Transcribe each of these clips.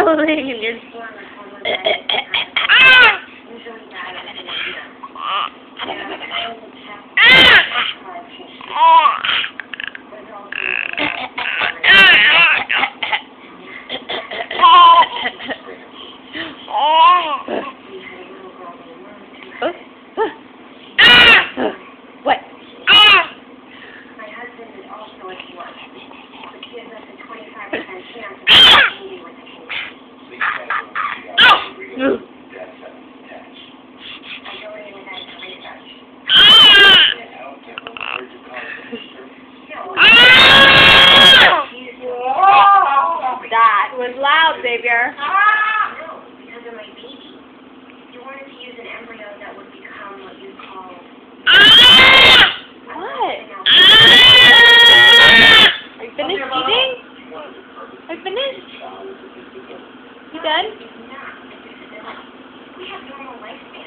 rolling and you're... What? My husband is also at work, which gives us a 25% chance of meeting with the king. I donated that to research. That was loud, Xavier. No, because of my baby. You wanted to use an embryo that would become what you call... What? Are you finished eating? Are you finished? You done? We have normal lifespan.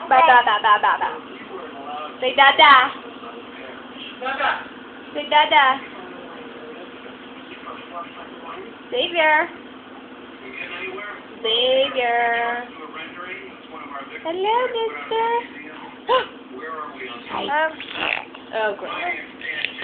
Ba. Say dada. Say dada. Xavier. Xavier. Hello, mister. Hi. Oh, great.